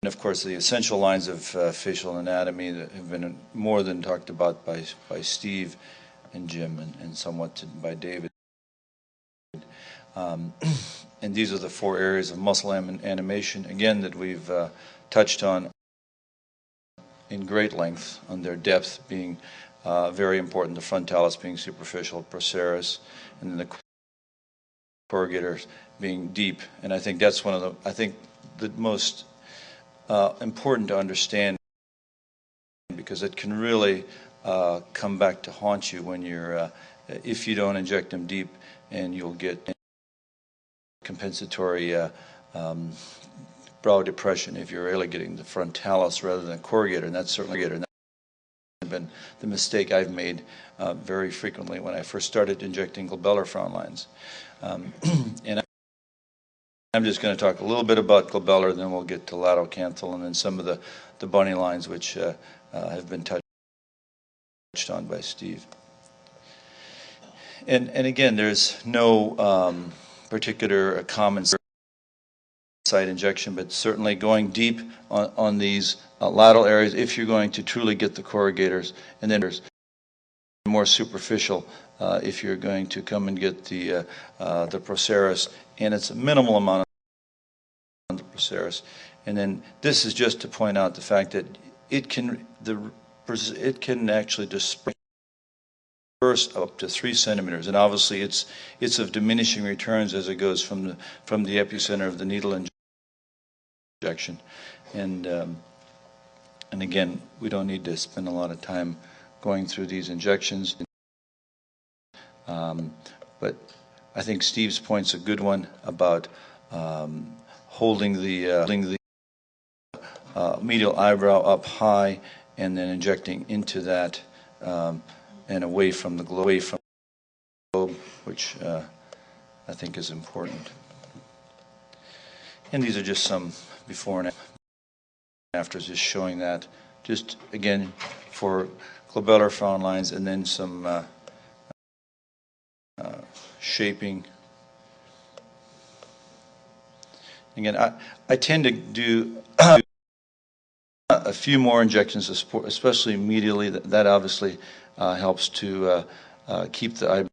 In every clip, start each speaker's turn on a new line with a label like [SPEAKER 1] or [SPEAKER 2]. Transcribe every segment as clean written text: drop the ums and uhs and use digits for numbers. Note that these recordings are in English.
[SPEAKER 1] And of course, the essential lines of facial anatomy that have been more than talked about by Steve and Jim and somewhat by David. And these are the 4 areas of muscle animation, again, that we've touched on in great length, on their depth being very important, the frontalis being superficial, procerus, and then the corrugators being deep. And I think that's one of the most important to understand, because it can really come back to haunt you when you're if you don't inject them deep, and you'll get compensatory brow depression if you're really getting the frontalis rather than corrugator, and that's certainly been the mistake I've made very frequently when I first started injecting glabellar frown lines. And I'm just going to talk a little bit about glabellar, then we'll get to lateral canthal, and then some of the bunny lines which have been touched on by Steve. And again, there's no particular common site injection, but certainly going deep on these lateral areas if you're going to truly get the corrugators, and then there's more superficial if you're going to come and get the procerus, and it's a minimal amount of the procerus. And then this is just to point out the fact that it can actually disperse up to 3 centimeters, and obviously it's of diminishing returns as it goes from the epicenter of the needle injection. And again, we don't need to spend a lot of time going through these injections, but I think Steve's point's a good one about holding the medial eyebrow up high and then injecting into that and away from the globe, which I think is important. And these are just some before and afters, just showing that, just again for glabellar frown lines, and then some shaping. Again, I tend to do a few more injections, especially medially. That obviously helps to keep the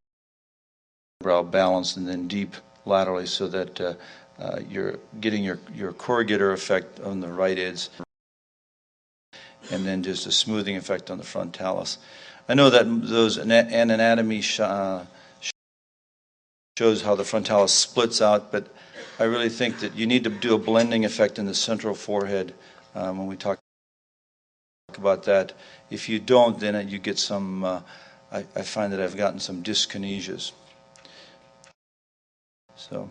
[SPEAKER 1] eyebrow balanced, and then deep laterally, so that you're getting your corrugator effect on the right edge, and then just a smoothing effect on the frontalis. I know that those anatomy shows how the frontalis splits out, but I really think that you need to do a blending effect in the central forehead when we talk about that. If you don't, then you get some, I find that I've gotten some dyskinesias. So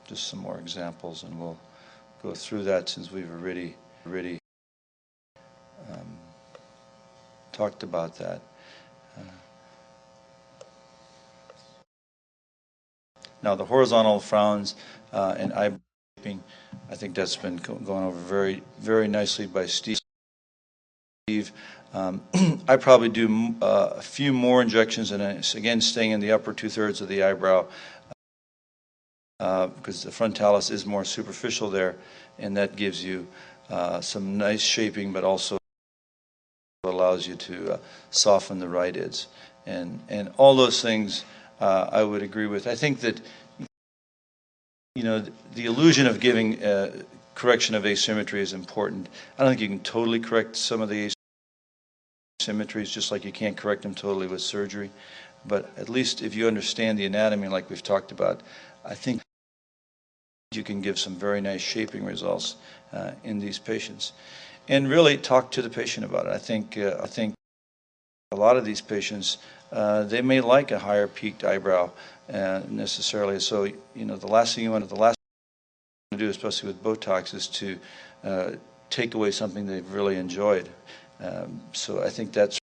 [SPEAKER 1] just some more examples, and we'll go through that since we've already talked about that. Now the horizontal frowns and eye shaping, I think that's been going over very, very nicely by Steve. I probably do a few more injections, and again staying in the upper 2/3 of the eyebrow, because the frontalis is more superficial there, and that gives you some nice shaping, but also allows you to soften the right edge, and all those things I would agree with. I think that, you know, the illusion of giving correction of asymmetry is important. I don't think you can totally correct some of the asymmetries, just like you can't correct them totally with surgery, but at least if you understand the anatomy like we've talked about, I think you can give some very nice shaping results in these patients, and really talk to the patient about it. I think a lot of these patients, they may like a higher peaked eyebrow necessarily. So, you know, the last thing you want to do, especially with Botox, is to take away something they've really enjoyed. So I think that's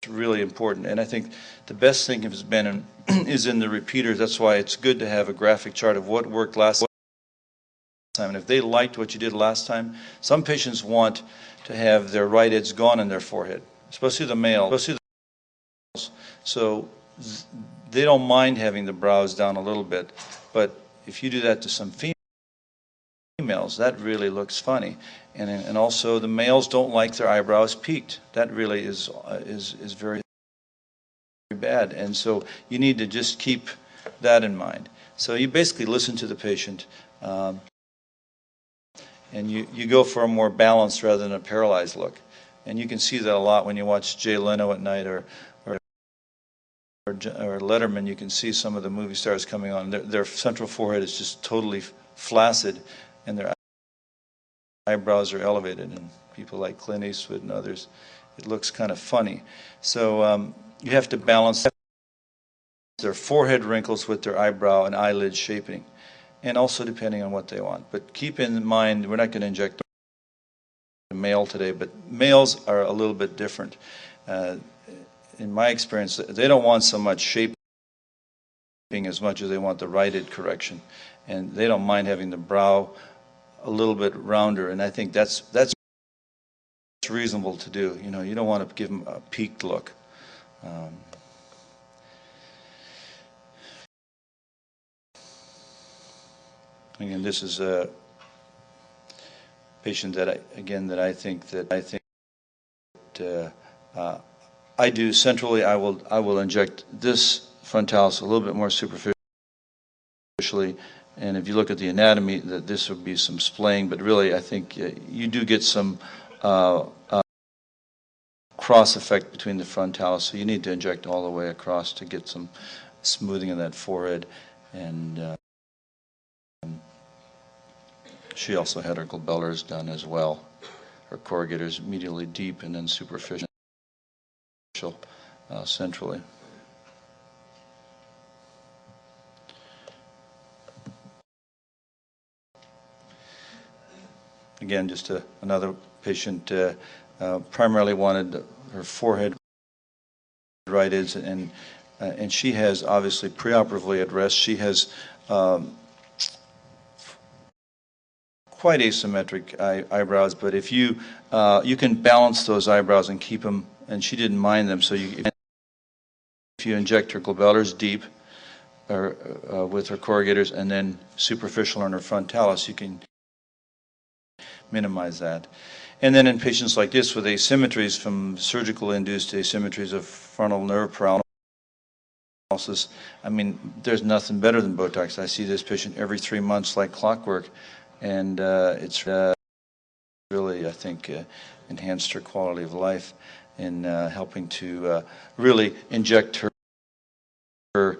[SPEAKER 1] really important, and I think the best thing has been is in the repeaters. That's why it's good to have a graphic chart of what worked last time, and if they liked what you did last time. Some patients want to have their right edge gone in their forehead, especially the males. So they don't mind having the brows down a little bit, but if you do that to some females, females. That really looks funny. And also the males don't like their eyebrows peaked. That really is very bad. And so you need to just keep that in mind. So you basically listen to the patient, and you go for a more balanced rather than a paralyzed look. And you can see that a lot when you watch Jay Leno at night or Letterman. You can see some of the movie stars coming on. Their central forehead is just totally flaccid, and their eyebrows are elevated. And people like Clint Eastwood and others, it looks kind of funny. So you have to balance their forehead wrinkles with their eyebrow and eyelid shaping, and also depending on what they want. But keep in mind, we're not going to inject the male today, but males are a little bit different. In my experience, they don't want so much shaping as much as they want the righted correction, and they don't mind having the brow a little bit rounder, and I think that's reasonable to do. You know, you don't want to give them a peaked look. Again, this is a patient that I think I do centrally. I will inject this frontalis a little bit more superficially, and if you look at the anatomy, that this would be some splaying, but really I think you do get some cross effect between the frontalis, so you need to inject all the way across to get some smoothing of that forehead. And she also had her glabellars done as well. Her corrugators medially deep and then superficial centrally. Again, just another patient primarily wanted her forehead righted, and she has obviously preoperatively at rest. She has quite asymmetric eyebrows, but if you can balance those eyebrows and keep them, and she didn't mind them, so if you inject her glabellars deep with her corrugators and then superficial on her frontalis, you can minimize that. And then in patients like this with asymmetries from surgical induced asymmetries of frontal nerve paralysis, I mean, there's nothing better than Botox. I see this patient every 3 months like clockwork, and it's really, I think, enhanced her quality of life in helping to really inject her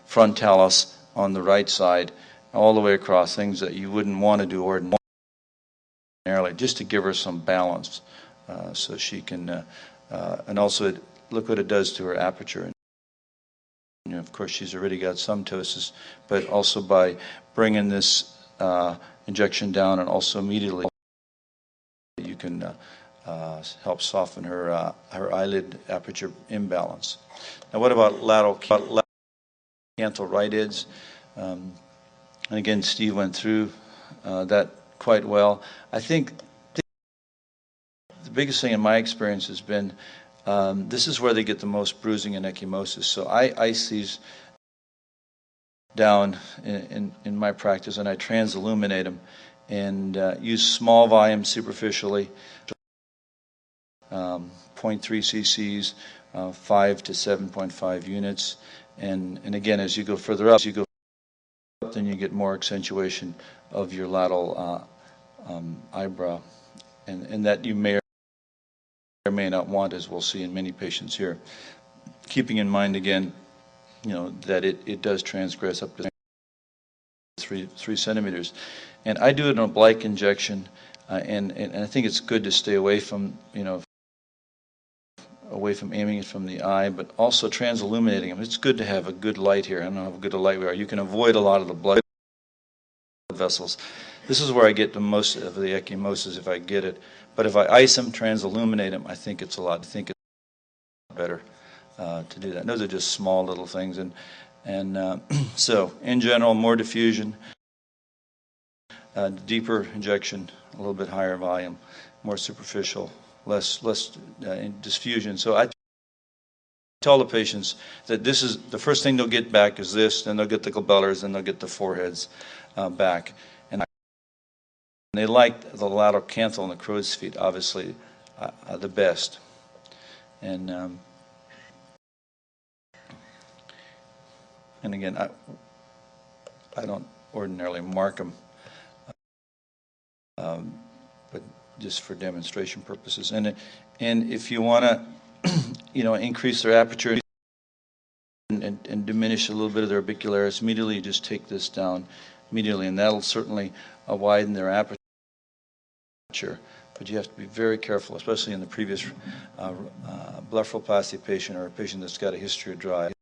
[SPEAKER 1] frontalis on the right side all the way across, things that you wouldn't want to do ordinarily, just to give her some balance, so she can, and also look what it does to her aperture. You know, of course, she's already got some ptosis, but also by bringing this injection down and also immediately you can help soften her eyelid aperture imbalance. Now, what about lateral canthal rightids? And again, Steve went through that quite well. I think the biggest thing in my experience has been this is where they get the most bruising and ecchymosis. So I ice these down in my practice, and I transilluminate them and use small volume superficially, 0.3 cc's, 5 to 7.5 units, and again, as you go further up, then you get more accentuation of your lateral eyebrow, and that you may or may not want, as we'll see in many patients here. Keeping in mind again, you know, that it does transgress up to 3 centimeters, and I do it in a Blake injection, and I think it's good to stay away from, you know, away from aiming it from the eye, but also transilluminating them. It's good to have a good light here. I don't know how good a light we are. You can avoid a lot of the blood vessels. This is where I get the most of the ecchymosis if I get it. But if I ice them, transilluminate them, I think it's a lot better to do that. And those are just small little things, and so in general, more diffusion, deeper injection, a little bit higher volume, more superficial, less diffusion. So I tell the patients that this is the first thing they'll get back is this, then they'll get the glabellars, then they'll get the foreheads back. they like the lateral canthal and the crow's feet, obviously, the best. And again, I don't ordinarily mark them, but just for demonstration purposes. And if you want to, increase their aperture and diminish a little bit of their orbicularis, immediately you just take this down immediately, and that'll certainly widen their aperture. But you have to be very careful, especially in the previous blepharoplasty patient or a patient that's got a history of dry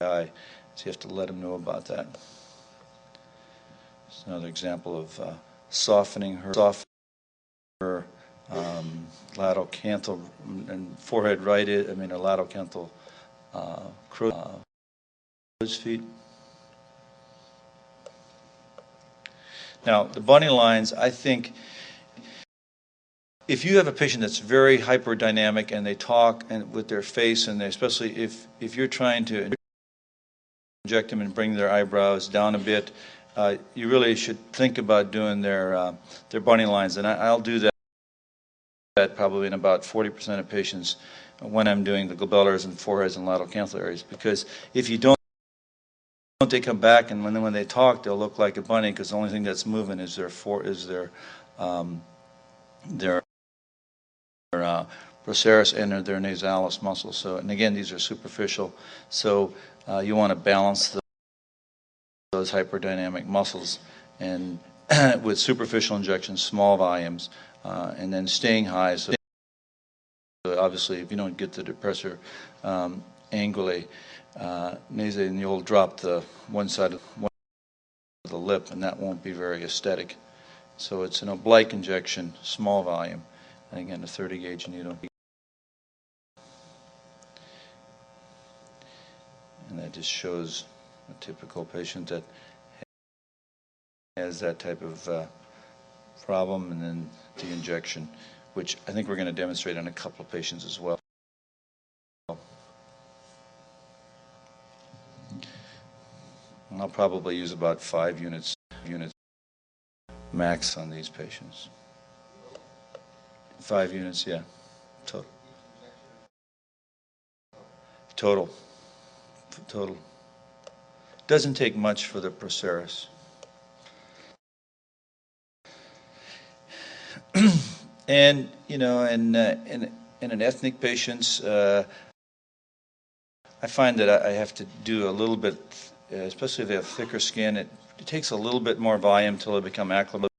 [SPEAKER 1] eye. So you have to let them know about that. It's another example of softening her lateral canthal and forehead a lateral canthal crow's feet. Now, the bunny lines, I think, if you have a patient that's very hyperdynamic and they talk with their face, and especially if you're trying to inject them and bring their eyebrows down a bit, you really should think about doing their bunny lines. And I'll do that probably in about 40% of patients when I'm doing the glabellars and foreheads and lateral canthal areas, because if you don't, they come back, and when they talk, they'll look like a bunny, because the only thing that's moving is their procerus and their nasalis muscles. So, and again, these are superficial, so you want to balance those hyperdynamic muscles, and with superficial injections, small volumes, and then staying high. So obviously, if you don't get the depressor angulae nasal, then you'll drop the one side of the lip, and that won't be very aesthetic. So it's an oblique injection, small volume, and again, a 30 gauge needle. And that just shows a typical patient that has that type of problem, and then the injection, which I think we're going to demonstrate on a couple of patients as well. And I'll probably use about 5 units max on these patients. 5 units, yeah, total. Doesn't take much for the procerus. And in an ethnic patients, I find that I have to do a little bit, especially if they have thicker skin. It takes a little bit more volume till they become acclimated.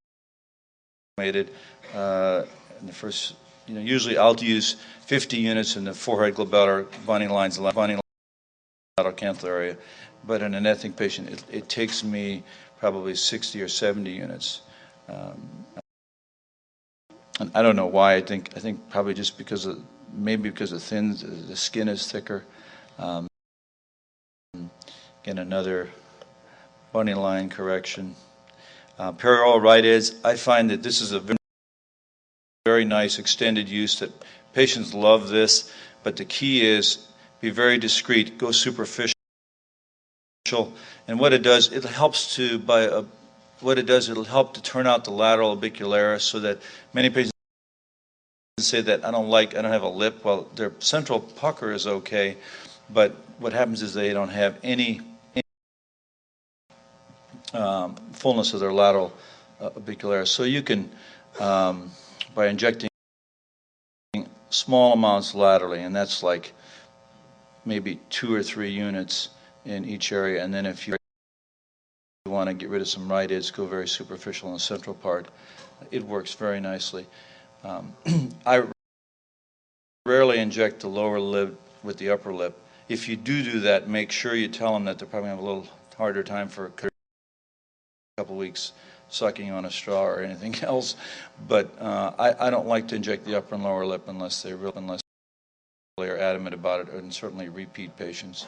[SPEAKER 1] In the first, usually I'll use 50 units in the forehead, glabellar, bunny lines, lateral canthal area. But in an ethnic patient, it takes me probably 60 or 70 units. And I don't know why. I think probably just because of the skin is thicker. Again, another bunny line correction. Perioral rhytids. I find that this is a very nice extended use that patients love this, but the key is be very discreet, go superficial, and what it does, it'll help to turn out the lateral orbicularis, so that many patients say that I don't have a lip. Well, their central pucker is okay, but what happens is they don't have any fullness of their lateral orbicularis. So you can, by injecting small amounts laterally, and that's like maybe 2 or 3 units in each area, and then if you want to get rid of some rhytids, go very superficial in the central part. It works very nicely. I rarely inject the lower lip with the upper lip. If you do that, make sure you tell them that they're probably going to have a little harder time for a couple weeks sucking on a straw or anything else. But I don't like to inject the upper and lower lip unless they really are adamant about it, and certainly repeat patients.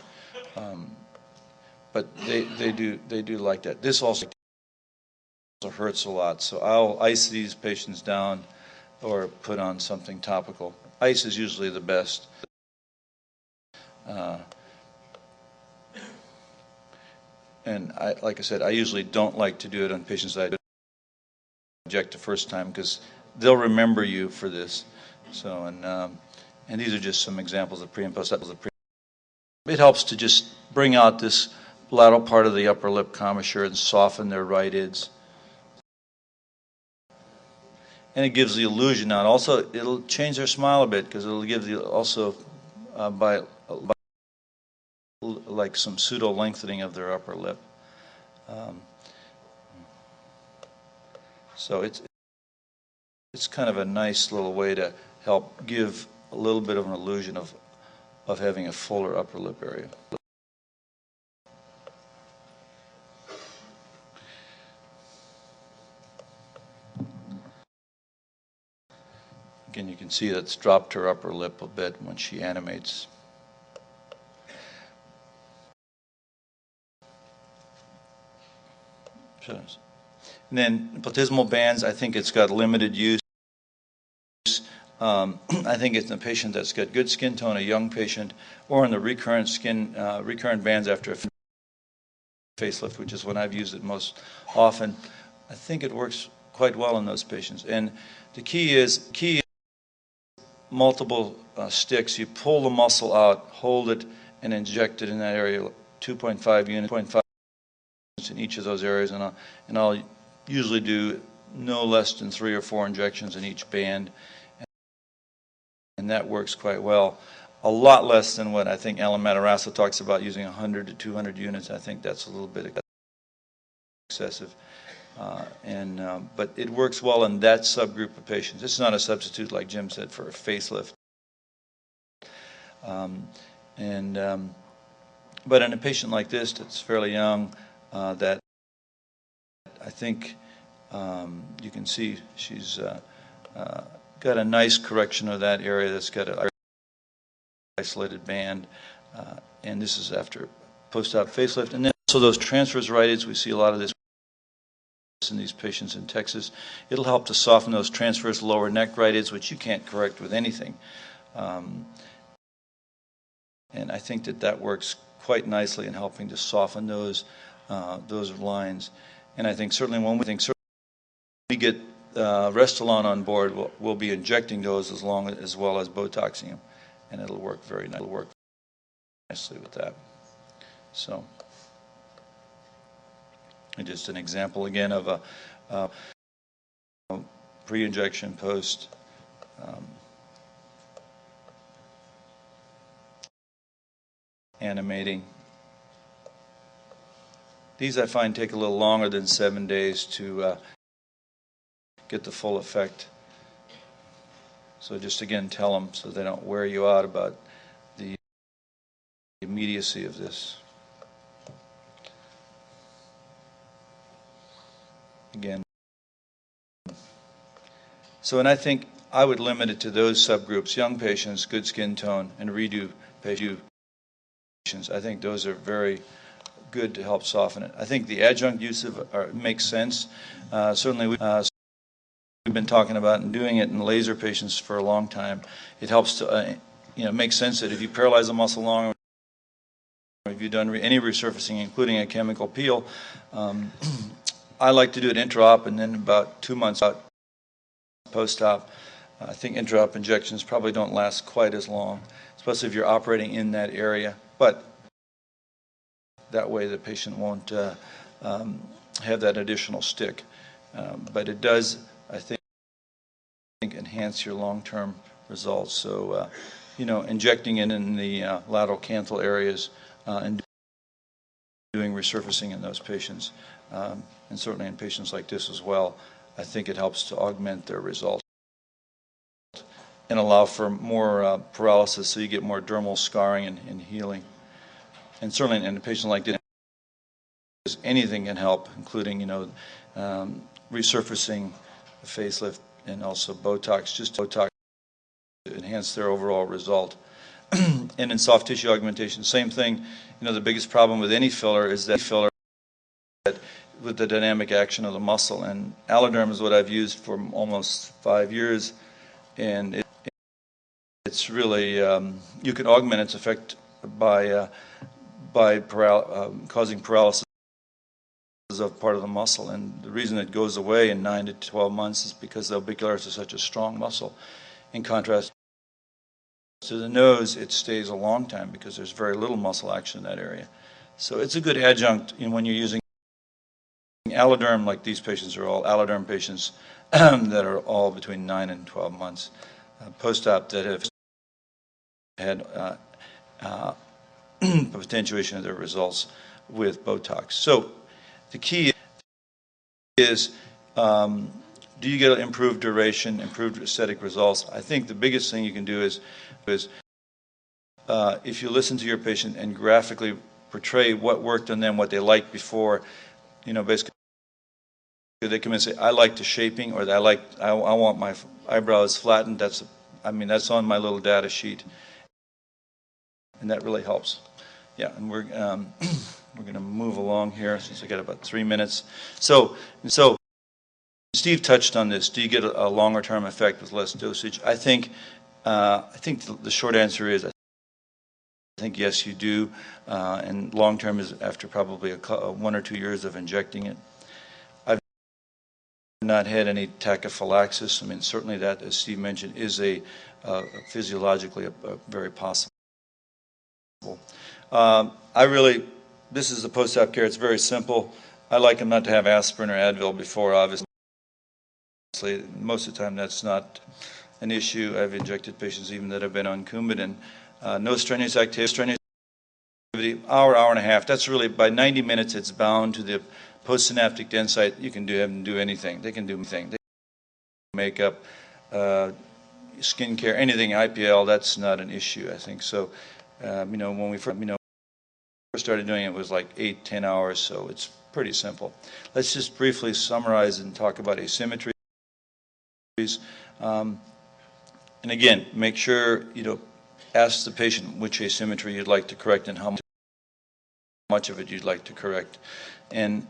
[SPEAKER 1] But they do like that. This also hurts a lot, so I'll ice these patients down or put on something topical. Ice is usually the best. And like I said, I usually don't like to do it on patients that inject the first time, because they'll remember you for this. So, and these are just some examples of pre and post. It helps to just bring out this lateral part of the upper lip commissure and soften their rhytids. And it gives the illusion out. Also, it'll change their smile a bit, because it'll give the also by like some pseudo lengthening of their upper lip. So it's kind of a nice little way to help give a little bit of an illusion of having a fuller upper lip area. Again, you can see that's dropped her upper lip a bit when she animates. And then platysmal bands, I think it's got limited use. I think it's in a patient that's got good skin tone, a young patient, or in the recurrent bands after a facelift, which is when I've used it most often. I think it works quite well in those patients. And the key is multiple sticks. You pull the muscle out, hold it, and inject it in that area. 2.5 units in each of those areas, and I'll usually do no less than 3 or 4 injections in each band, and that works quite well. A lot less than what I think Alameda talks about, using 100 to 200 units. I think that's a little bit excessive, but it works well in that subgroup of patients. It's not a substitute, like Jim said, for a facelift. But in a patient like this that's fairly young, that I think you can see she's got a nice correction of that area that's got an isolated band, and this is after post-op facelift. And then also those transverse rhytids, we see a lot of this in these patients in Texas. It'll help to soften those transverse lower neck rhytids, which you can't correct with anything. And I think that works quite nicely in helping to soften those lines. And I think certainly when we get Restylane on board, we'll be injecting those as well as Botoxing them, and it'll work nicely with that. So, and just an example again of a pre-injection, post. Animating. These I find take a little longer than 7 days to get the full effect. So just again, tell them so they don't wear you out about the immediacy of this. Again. So, and I think I would limit it to those subgroups: young patients, good skin tone, and redo patients. I think those are very good to help soften it. I think the adjunct use makes sense. Certainly, we've been talking about and doing it in laser patients for a long time. It helps to, make sense that if you paralyze the muscle long, or if you've done any resurfacing, including a chemical peel, I like to do it intra-op, and then about 2 months out post-op. I think intra-op injections probably don't last quite as long, especially if you're operating in that area. But that way the patient won't have that additional stick. But it does, I think, enhance your long-term results. So, injecting it in the lateral canthal areas and doing resurfacing in those patients, and certainly in patients like this as well, I think it helps to augment their results and allow for more paralysis, so you get more dermal scarring and healing. And certainly in a patient like this, anything can help, including resurfacing, the facelift, and also Botox, just Botox to enhance their overall result. And in soft tissue augmentation, same thing. The biggest problem with any filler is that with the dynamic action of the muscle. And Alloderm is what I've used for almost 5 years, and it's really you can augment its effect by causing paralysis of part of the muscle, and the reason it goes away in 9 to 12 months is because the orbicularis is such a strong muscle. In contrast to the nose, it stays a long time because there's very little muscle action in that area. So it's a good adjunct when you're using alloderm, like these patients are all alloderm patients that are all between 9 and 12 months post-op that have had potentiation of their results with Botox. So the key is, do you get improved duration, improved aesthetic results? I think the biggest thing you can do is if you listen to your patient and graphically portray what worked on them, what they liked before, basically they come in and say, I like the shaping, or I want my eyebrows flattened. That's on my little data sheet, and that really helps. Yeah, and we're going to move along here since I got about 3 minutes. So Steve touched on this. Do you get a longer term effect with less dosage? I think the short answer is I think yes, you do, and long term is after probably 1 or 2 years of injecting it. I've not had any tachyphylaxis. Certainly that, as Steve mentioned, is physiologically very possible. This is the post-op care. It's very simple. I like them not to have aspirin or Advil before, obviously. Most of the time that's not an issue. I've injected patients even that have been on Coumadin. No strenuous activity, hour and a half. That's really, by 90 minutes, it's bound to the postsynaptic densite. You can have them do anything. They can do anything. They can makeup, skincare, anything, IPL, that's not an issue, I think. So, when we first started doing it, it was like 8-10 hours, so it's pretty simple. Let's just briefly summarize and talk about asymmetries. And again, make sure, ask the patient which asymmetry you'd like to correct and how much of it you'd like to correct. And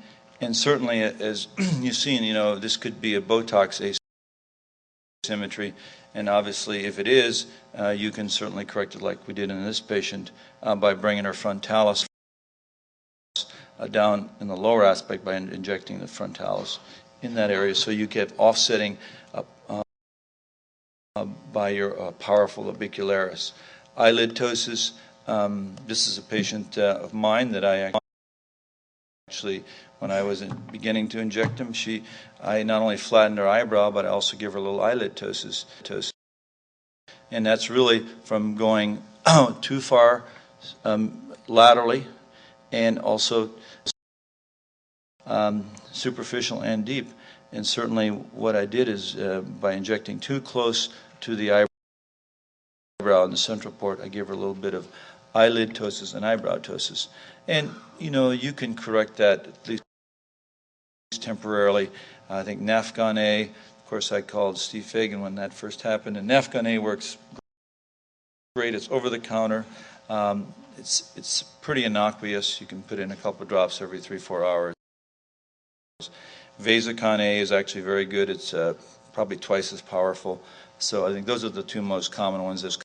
[SPEAKER 1] certainly, as you've seen, this could be a Botox asymmetry, and obviously if it is, you can certainly correct it like we did in this patient by bringing her frontalis down in the lower aspect by injecting the frontalis in that area, so you get offsetting by your powerful orbicularis. Eyelid ptosis, this is a patient of mine that I actually, when I was beginning to inject him, I not only flattened her eyebrow, but I also give her a little eyelid ptosis. And that's really from going too far laterally, and also superficial and deep. And certainly what I did is by injecting too close to the eyebrow in the central port, I gave her a little bit of eyelid ptosis and eyebrow ptosis. And you can correct that at least temporarily. I think Nafgon A, of course I called Steve Fagan when that first happened, and Nafgon A works great. It's over the counter. It's pretty innocuous. You can put in a couple of drops every 3-4 hours. Vasicon A is actually very good. It's probably twice as powerful. So I think those are the two most common ones that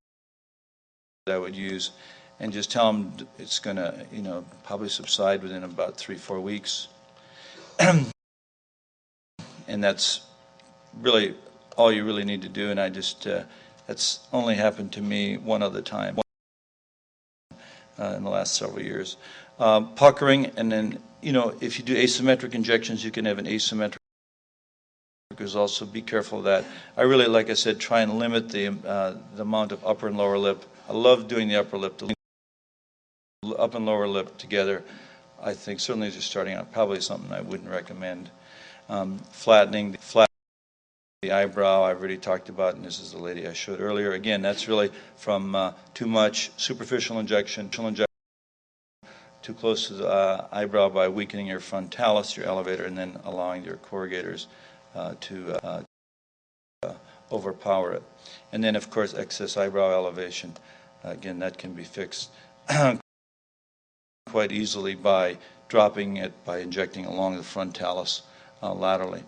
[SPEAKER 1] I would use. And just tell them it's going to, probably subside within about 3-4 weeks. And that's really all you really need to do. And that's only happened to me one other time in the last several years. Puckering, and then, if you do asymmetric injections, you can have an asymmetric result, so be careful of that. I really, like I said, try and limit the amount of upper and lower lip. I love doing the upper lip. The upper and lower lip together, I think, certainly as you're starting out, probably something I wouldn't recommend. Flattening the eyebrow, I've already talked about, and this is the lady I showed earlier. Again, that's really from too much superficial injection, too close to the eyebrow by weakening your frontalis, your elevator, and then allowing your corrugators to overpower it. And then, of course, excess eyebrow elevation. Again, that can be fixed quite easily by dropping it, by injecting along the frontalis laterally.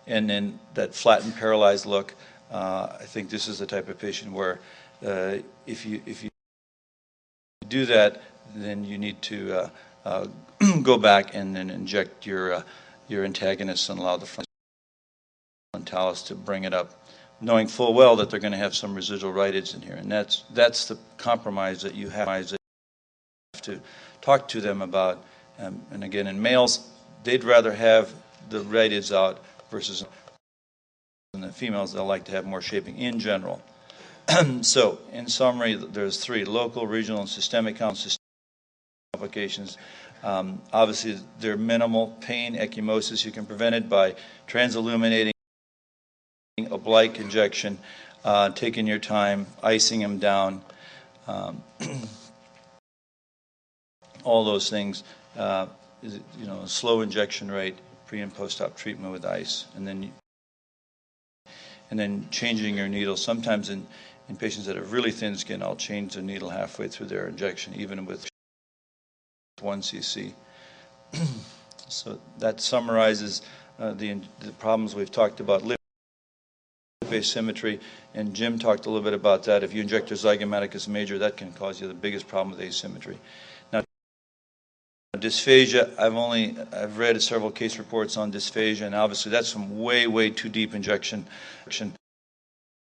[SPEAKER 1] And then that flattened, paralyzed look, I think this is the type of patient where if you do that, then you need to go back and then inject your antagonists and allow the frontalis to bring it up, knowing full well that they're going to have some residual rhytids in here. And that's the compromise that you have to talk to them about. And again, in males, they'd rather have the rhytids out versus in the females, they'll like to have more shaping in general. So, in summary, there's 3: local, regional, and systemic complications. Obviously, they're minimal pain, ecchymosis. You can prevent it by transilluminating, oblique injection, taking your time, icing them down, all those things. Slow injection rate, pre and post-op treatment with ice, and then changing your needle. Sometimes in patients that have really thin skin, I'll change the needle halfway through their injection, even with 1 cc. So that summarizes the problems we've talked about. Lip asymmetry, and Jim talked a little bit about that. If you inject your zygomaticus major, that can cause you the biggest problem with asymmetry. Now, dysphagia, I've read several case reports on dysphagia, and obviously that's some way too deep injection,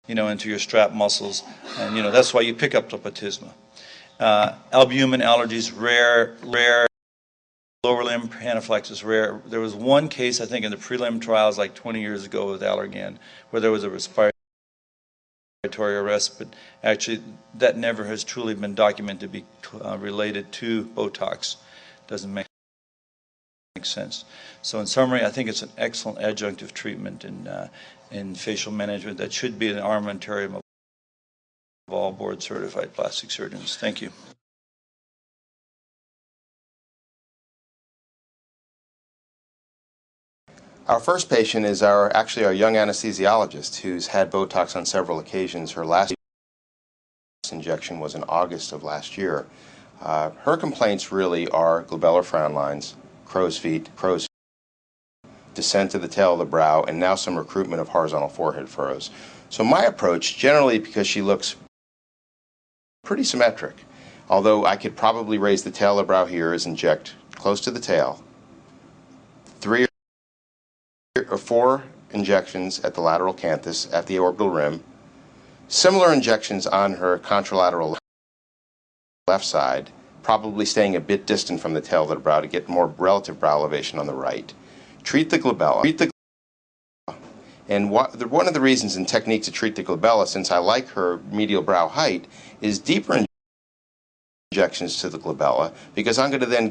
[SPEAKER 1] into your strap muscles, and that's why you pick up the Platysmal. Albumin allergies, rare. Lower limb anaphylaxis, rare. There was one case, I think, in the prelim trials like 20 years ago with Allergan, where there was a respiratory arrest, but actually that never has truly been documented to be related to Botox. Doesn't make sense. So in summary, I think it's an excellent adjunctive treatment in facial management that should be an armamentarium of all board-certified plastic surgeons. Thank you.
[SPEAKER 2] Our first patient is actually our young anesthesiologist who's had Botox on several occasions. Her last injection was in August of last year. Her complaints really are glabellar frown lines, crow's feet, descent to the tail of the brow, and now some recruitment of horizontal forehead furrows. So my approach, generally because she looks pretty symmetric, although I could probably raise the tail of the brow here, is inject close to the tail, 3 or 4 injections at the lateral canthus at the orbital rim, similar injections on her contralateral left side, probably staying a bit distant from the tail of the brow to get more relative brow elevation on the right. Treat the glabella. And one of the reasons and technique to treat the glabella, since I like her medial brow height, is deeper injections to the glabella, because I'm going to then